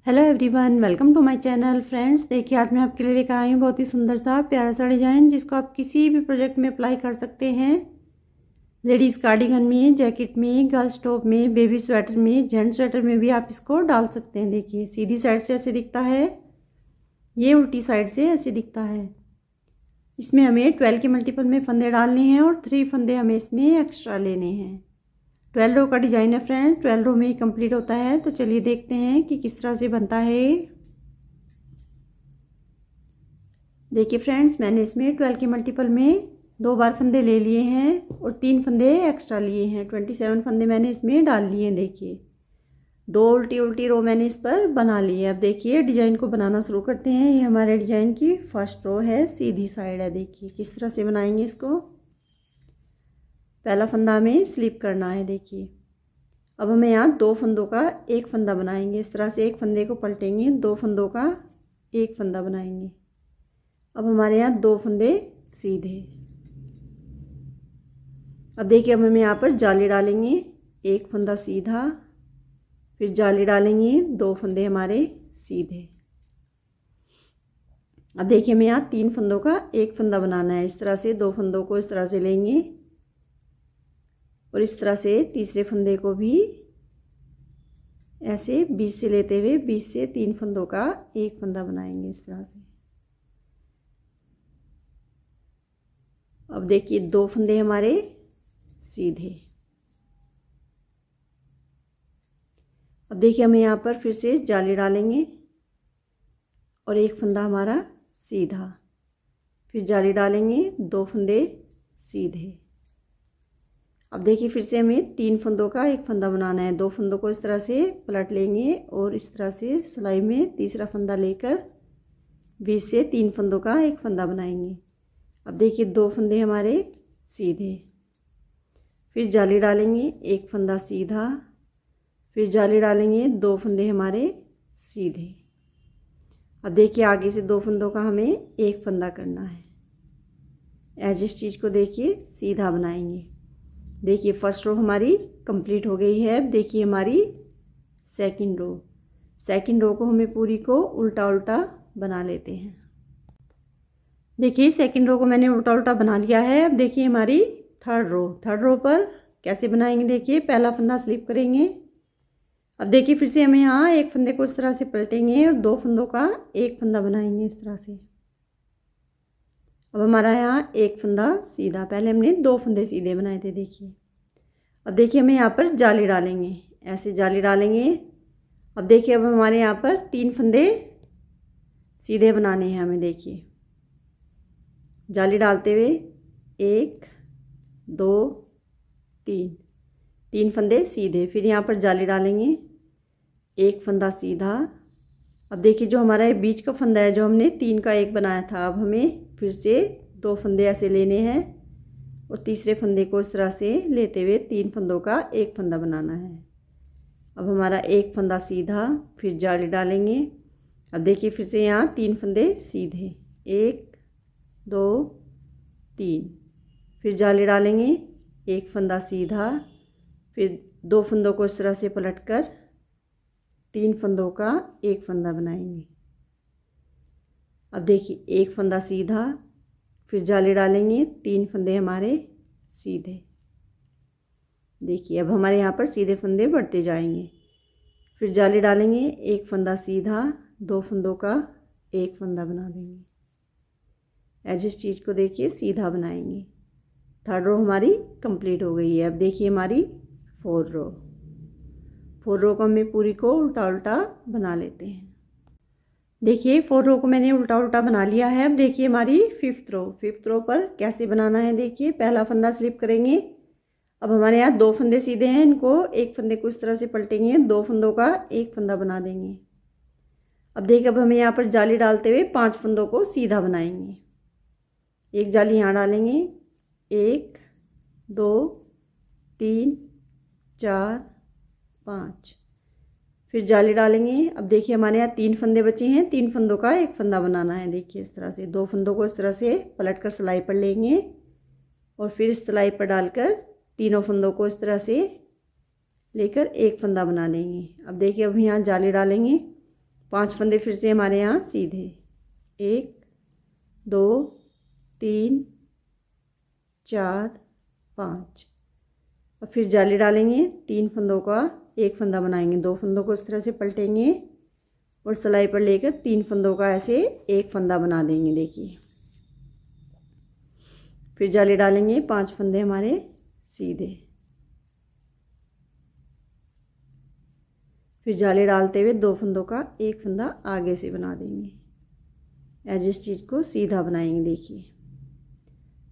Hello everyone, welcome to my channel. Friends, देखिए आज मैं आपके लिए लेकर आई हूँ बहुत ही सुंदर सा प्यारा सा डिज़ाइन जिसको आप किसी भी प्रोजेक्ट में अप्लाई कर सकते हैं। लेडीज़ कार्डिगन में, जैकेट में, गर्ल्स टॉप में, बेबी स्वेटर में, जेंट्स स्वेटर में भी आप इसको डाल सकते हैं। देखिए सीधी साइड से ऐसे दिखता है, ये उल्टी साइड से ऐसे दिखता है। इसमें हमें 12 के मल्टीपल में फंदे डालने हैं और 3 फंदे हमें इसमें एक्स्ट्रा लेने हैं। 12 रो का डिज़ाइन है फ्रेंड्स, 12 रो में ही कंप्लीट होता है। तो चलिए देखते हैं कि किस तरह से बनता है। देखिए फ्रेंड्स, मैंने इसमें 12 के मल्टीपल में 2 बार फंदे ले लिए हैं और 3 फंदे एक्स्ट्रा लिए हैं। 27 फंदे मैंने इसमें डाल लिए हैं। देखिए 2 उल्टी उल्टी रो मैंने इस पर बना ली है। अब देखिए डिज़ाइन को बनाना शुरू करते हैं। ये हमारे डिज़ाइन की फर्स्ट रो है, सीधी साइड है। देखिए किस तरह से बनाएंगे इसको। पहला फंदा हमें स्लिप करना है। देखिए अब हमें यहाँ 2 फंदों का एक फंदा बनाएंगे। इस तरह से एक फंदे को पलटेंगे, 2 फंदों का एक फंदा बनाएंगे। अब हमारे यहाँ 2 फंदे सीधे। अब देखिए अब हम यहाँ पर जाली डालेंगे, एक फंदा सीधा, फिर जाली डालेंगे, 2 फंदे हमारे सीधे। अब देखिए हमें यहाँ 3 फंदों का एक फंदा बनाना है। इस तरह से 2 फंदों को इस तरह से लेंगे और इस तरह से तीसरे फंदे को भी ऐसे बीच से लेते हुए बीच से 3 फंदों का एक फंदा बनाएंगे इस तरह से। अब देखिए 2 फंदे हमारे सीधे। अब देखिए हमें यहाँ पर फिर से जाली डालेंगे और एक फंदा हमारा सीधा, फिर जाली डालेंगे, 2 फंदे सीधे। अब देखिए फिर से हमें 3 फंदों का एक फंदा बनाना है। 2 फंदों को इस तरह से पलट लेंगे और इस तरह से सिलाई में तीसरा फंदा लेकर बीच से 3 फंदों का एक फंदा बनाएंगे। अब देखिए 2 फंदे हमारे सीधे, फिर जाली डालेंगे, एक फंदा सीधा, फिर जाली डालेंगे, 2 फंदे हमारे सीधे। अब देखिए आगे से 2 फंदों का हमें एक फंदा करना है। एज इस चीज़ को देखिए सीधा बनाएंगे। देखिए फर्स्ट रो हमारी कंप्लीट हो गई है। अब देखिए हमारी सेकंड रो को हमें पूरी को उल्टा उल्टा बना लेते हैं। देखिए सेकंड रो को मैंने उल्टा उल्टा बना लिया है। अब देखिए हमारी थर्ड रो पर कैसे बनाएंगे। देखिए पहला फंदा स्लिप करेंगे। अब देखिए फिर से हमें यहाँ एक फंदे को इस तरह से पलटेंगे और 2 फंदों का एक फंदा बनाएंगे इस तरह से। अब हमारा यहाँ एक फंदा सीधा, पहले हमने 2 फंदे सीधे बनाए थे। देखिए अब देखिए हमें यहाँ पर जाली डालेंगे, ऐसे जाली डालेंगे। अब देखिए अब हमारे यहाँ पर 3 फंदे सीधे बनाने हैं हमें। देखिए जाली डालते हुए 1 2 3 फंदे सीधे, फिर यहाँ पर जाली डालेंगे, एक फंदा सीधा। अब देखिए जो हमारा ये बीच का फंदा है जो हमने 3 का एक बनाया था, अब हमें फिर से 2 फंदे ऐसे लेने हैं और तीसरे फंदे को इस तरह से लेते हुए 3 फंदों का एक फंदा बनाना है। अब हमारा एक फंदा सीधा, फिर जाली डालेंगे। अब देखिए फिर से यहाँ 3 फंदे सीधे, 1 2 3, फिर जाली डालेंगे, एक फंदा सीधा, फिर 2 फंदों को इस तरह से पलटकर 3 फंदों का एक फंदा बनाएंगे। अब देखिए एक फंदा सीधा, फिर जाली डालेंगे, 3 फंदे हमारे सीधे। देखिए अब हमारे यहाँ पर सीधे फंदे बढ़ते जाएंगे। फिर जाली डालेंगे, एक फंदा सीधा, 2 फंदों का एक फंदा बना देंगे। ऐसे इस चीज़ को देखिए सीधा बनाएंगे। थर्ड रो हमारी कंप्लीट हो गई है। अब देखिए हमारी फोर्थ रो को हमें पूरी को उल्टा उल्टा बना लेते हैं। देखिए 4 रो को मैंने उल्टा उल्टा बना लिया है। अब देखिए हमारी फिफ्थ रो पर कैसे बनाना है। देखिए पहला फंदा स्लिप करेंगे। अब हमारे यहाँ 2 फंदे सीधे हैं, इनको एक फंदे को इस तरह से पलटेंगे, 2 फंदों का एक फंदा बना देंगे। अब देखिए अब हमें यहाँ पर जाली डालते हुए 5 फंदों को सीधा बनाएंगे। एक जाली यहाँ डालेंगे, 1 2 3 4 5, फिर जाली डालेंगे। अब देखिए हमारे यहाँ 3 फंदे बचे हैं, 3 फंदों का एक फंदा बनाना है। देखिए इस तरह से 2 फंदों को इस तरह से पलट कर सिलाई पर लेंगे और फिर इस सिलाई पर डालकर तीनों फंदों को इस तरह से लेकर एक फंदा बना देंगे। अब देखिए अब यहाँ जाली डालेंगे, 5 फंदे फिर से हमारे यहाँ सीधे, 1 2 3 4 5। और फिर जाली डालेंगे, 3 फंदों का एक फंदा बनाएंगे, 2 फंदों को इस तरह से पलटेंगे और सिलाई पर लेकर 3 फंदों का ऐसे एक फंदा बना देंगे। देखिए, फिर जाली डालेंगे, 5 फंदे हमारे सीधे, फिर जाली डालते हुए 2 फंदों का एक फंदा आगे से बना देंगे। एज इस चीज़ को सीधा बनाएंगे। देखिए,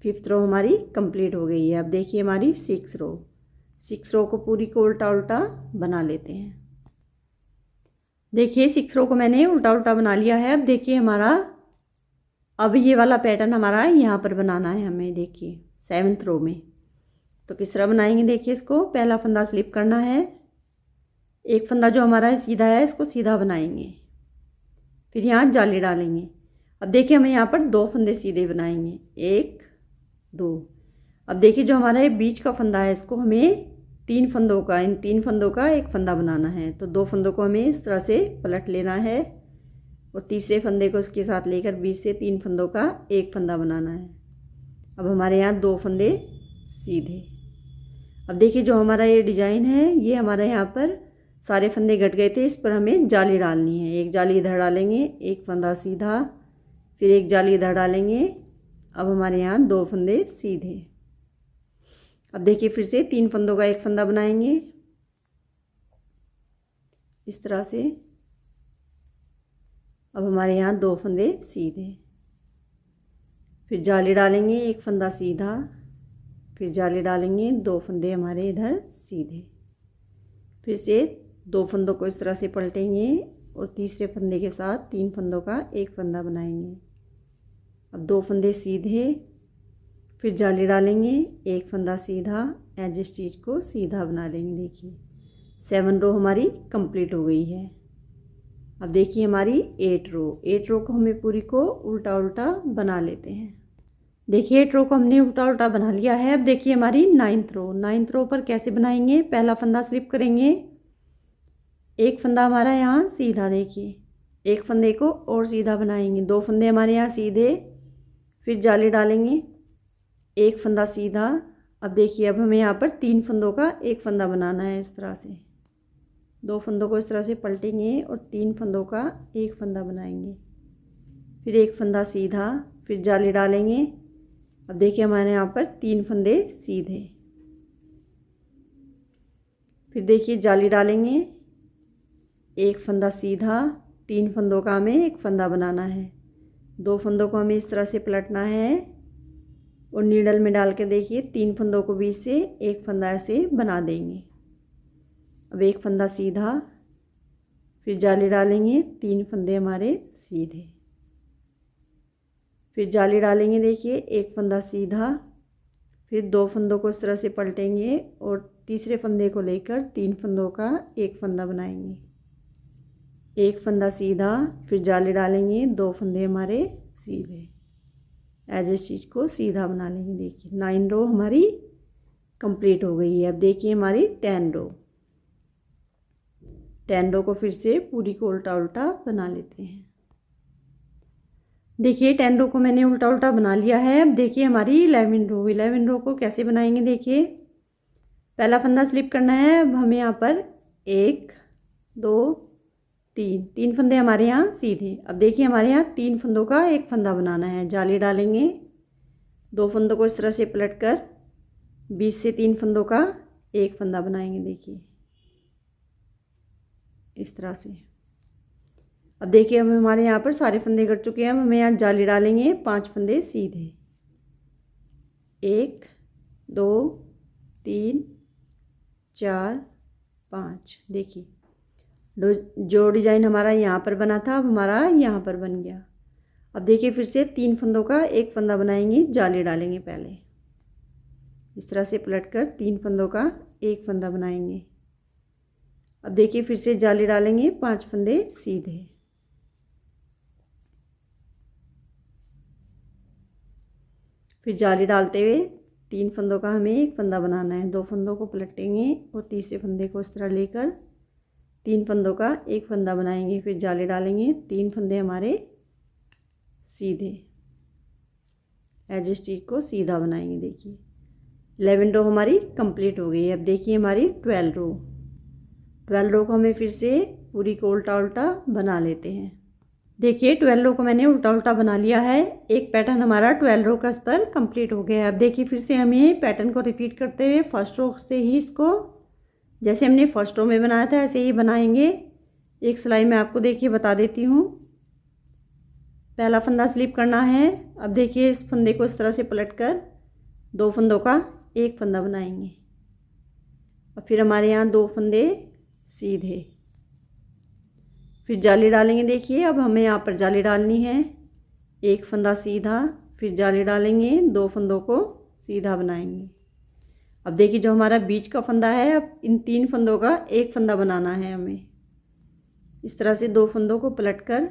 5th रो हमारी कंप्लीट हो गई है। अब देखिए हमारी 6 रो, 6 रो को पूरी को उल्टा उल्टा बना लेते हैं। देखिए 6 रो को मैंने उल्टा उल्टा बना लिया है। अब देखिए हमारा, अब ये वाला पैटर्न हमारा यहाँ पर बनाना है हमें। देखिए 7th रो में तो किस तरह बनाएंगे। देखिए, इसको पहला फंदा स्लिप करना है, एक फंदा जो हमारा है सीधा है, इसको सीधा बनाएंगे, फिर यहाँ जाली डालेंगे। अब देखिए हमें यहाँ पर 2 फंदे सीधे बनाएंगे, 1 2। अब देखिए जो हमारा ये बीच का फंदा है, इसको हमें 3 फंदों का, इन 3 फंदों का एक फंदा बनाना है। तो 2 फंदों को हमें इस तरह से पलट लेना है और तीसरे फंदे को इसके साथ लेकर बीच से 3 फंदों का एक फंदा बनाना है। अब हमारे यहाँ 2 फंदे सीधे। अब देखिए जो हमारा ये डिज़ाइन है, ये हमारे यहाँ पर सारे फंदे घट गए थे, इस पर हमें जाली डालनी है। एक जाली इधर डालेंगे, एक फंदा सीधा, फिर एक जाली इधर डालेंगे। अब हमारे यहाँ 2 फंदे सीधे। अब देखिए फिर से 3 फंदों का एक फंदा बनाएंगे इस तरह से। अब हमारे यहाँ 2 फंदे सीधे, फिर जाली डालेंगे, एक फंदा सीधा, फिर जाली डालेंगे, 2 फंदे हमारे इधर सीधे, फिर से 2 फंदों को इस तरह से पलटेंगे और तीसरे फंदे के साथ 3 फंदों का एक फंदा बनाएंगे। अब 2 फंदे सीधे, फिर जाली डालेंगे, एक फंदा सीधा, एज इस चीज़ को सीधा बना लेंगे। देखिए 7 रो हमारी कंप्लीट हो गई है। अब देखिए हमारी 8 रो, 8 रो को हमें पूरी को उल्टा उल्टा बना लेते हैं। देखिए 8 रो को हमने उल्टा उल्टा बना लिया है। अब देखिए हमारी 9th रो, 9th रो पर कैसे बनाएंगे। पहला फंदा स्लिप करेंगे, एक फंदा हमारा यहाँ सीधा, देखिए एक फंदे को और सीधा बनाएंगे, 2 फंदे हमारे यहाँ सीधे, फिर जाली डालेंगे, एक फंदा सीधा। अब देखिए अब हमें यहाँ पर 3 फंदों का एक फंदा बनाना है इस तरह से। 2 फंदों को इस तरह से पलटेंगे और 3 फंदों का एक फंदा बनाएंगे, फिर एक फंदा सीधा, फिर जाली डालेंगे। अब देखिए हमारे यहाँ पर 3 फंदे सीधे, फिर देखिए जाली डालेंगे, एक फंदा सीधा, 3 फंदों का हमें एक फंदा बनाना है। 2 फंदों को हमें इस तरह से पलटना है और नीडल में डाल के देखिए 3 फंदों को बीच से एक फंदा ऐसे बना देंगे। अब एक फंदा सीधा, फिर जाली डालेंगे, 3 फंदे हमारे सीधे, फिर जाली डालेंगे, देखिए एक फंदा सीधा, फिर 2 फंदों को इस तरह से पलटेंगे और तीसरे फंदे को लेकर 3 फंदों का एक फंदा बनाएंगे, एक फंदा सीधा, फिर जाली डालेंगे, 2 फंदे हमारे सीधे, एज इस चीज़ को सीधा बना लेंगे। देखिए 9 रो हमारी कंप्लीट हो गई है। अब देखिए हमारी 10 रो, 10 रो को फिर से पूरी को उल्टा उल्टा बना लेते हैं। देखिए 10 रो को मैंने उल्टा उल्टा बना लिया है। अब देखिए हमारी 11 रो, 11 रो को कैसे बनाएंगे। देखिए पहला फंदा स्लिप करना है। अब हमें यहाँ पर 1 2 3 फंदे हमारे यहाँ सीधे। अब देखिए हमारे यहाँ 3 फंदों का एक फंदा बनाना है। जाली डालेंगे, 2 फंदों को इस तरह से पलट कर बीच से 3 फंदों का एक फंदा बनाएंगे। देखिए इस तरह से। अब देखिए हम हमारे यहाँ पर सारे फंदे कट चुके हैं। अब हमें यहाँ जाली डालेंगे, 5 फंदे सीधे, 1 2 3 4 5। देखिए जो डिज़ाइन हमारा यहाँ पर बना था अब हमारा यहाँ पर बन गया। अब देखिए फिर से 3 फंदों का एक फंदा बनाएंगे, जाली डालेंगे, पहले इस तरह से पलटकर 3 फंदों का एक फंदा बनाएंगे। अब देखिए फिर से जाली डालेंगे, 5 फंदे सीधे, फिर जाली डालते हुए 3 फंदों का हमें एक फंदा बनाना है। 2 फंदों को पलटेंगे और तीसरे फंदे को इस तरह लेकर 3 फंदों का एक फंदा बनाएंगे, फिर जाली डालेंगे, 3 फंदे हमारे सीधे, एज स्टिच को सीधा बनाएंगे। देखिए 11 रो हमारी कंप्लीट हो गई है। अब देखिए हमारी 12 रो को हमें फिर से पूरी को उल्टा उल्टा बना लेते हैं। देखिए 12 रो को मैंने उल्टा उल्टा बना लिया है। एक पैटर्न हमारा 12 रो का स्तर कंप्लीट हो गया है। अब देखिए फिर से हमें पैटर्न को रिपीट करते हुए फर्स्ट रो से ही इसको जैसे हमने फर्स्ट रो में बनाया था ऐसे ही बनाएंगे। एक सिलाई में आपको देखिए बता देती हूँ। पहला फंदा स्लिप करना है। अब देखिए इस फंदे को इस तरह से पलट कर 2 फंदों का एक फंदा बनाएंगे और फिर हमारे यहाँ 2 फंदे सीधे, फिर जाली डालेंगे। देखिए अब हमें यहाँ पर जाली डालनी है। एक फंदा सीधा, फिर जाली डालेंगे, 2 फंदों को सीधा बनाएंगे। अब देखिए जो हमारा बीच का फंदा है, अब इन 3 फंदों का एक फंदा बनाना है हमें। इस तरह से 2 फंदों को पलटकर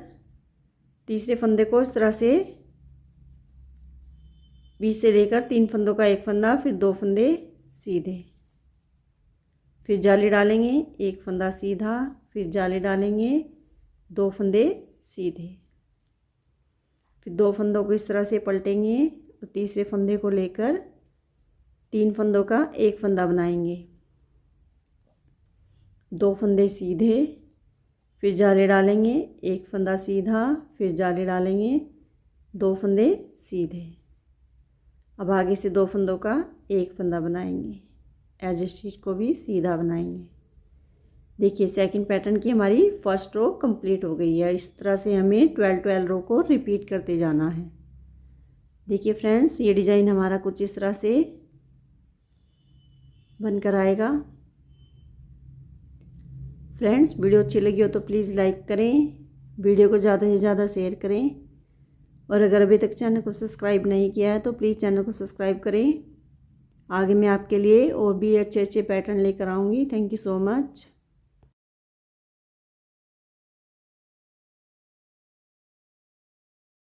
तीसरे फंदे को इस तरह से बीच से लेकर 3 फंदों का एक फंदा, फिर 2 फंदे सीधे, फिर जाली डालेंगे, एक फंदा सीधा, फिर जाली डालेंगे, 2 फंदे सीधे, फिर 2 फंदों को इस तरह से पलटेंगे और तीसरे फंदे को लेकर 3 फंदों का एक फंदा बनाएंगे, 2 फंदे सीधे, फिर जाली डालेंगे, एक फंदा सीधा, फिर जाली डालेंगे, 2 फंदे सीधे। अब आगे से 2 फंदों का एक फंदा बनाएंगे, एज स्टिच को भी सीधा बनाएंगे। देखिए सेकंड पैटर्न की हमारी फर्स्ट रो कंप्लीट हो गई है। इस तरह से हमें 12 रो को रिपीट करते जाना है। देखिए फ्रेंड्स ये डिज़ाइन हमारा कुछ इस तरह से बनकर आएगा। फ्रेंड्स वीडियो अच्छी लगी हो तो प्लीज़ लाइक करें, वीडियो को ज़्यादा से ज़्यादा शेयर करें और अगर अभी तक चैनल को सब्सक्राइब नहीं किया है तो प्लीज़ चैनल को सब्सक्राइब करें। आगे मैं आपके लिए और भी अच्छे अच्छे पैटर्न लेकर आऊँगी। Thank you so much.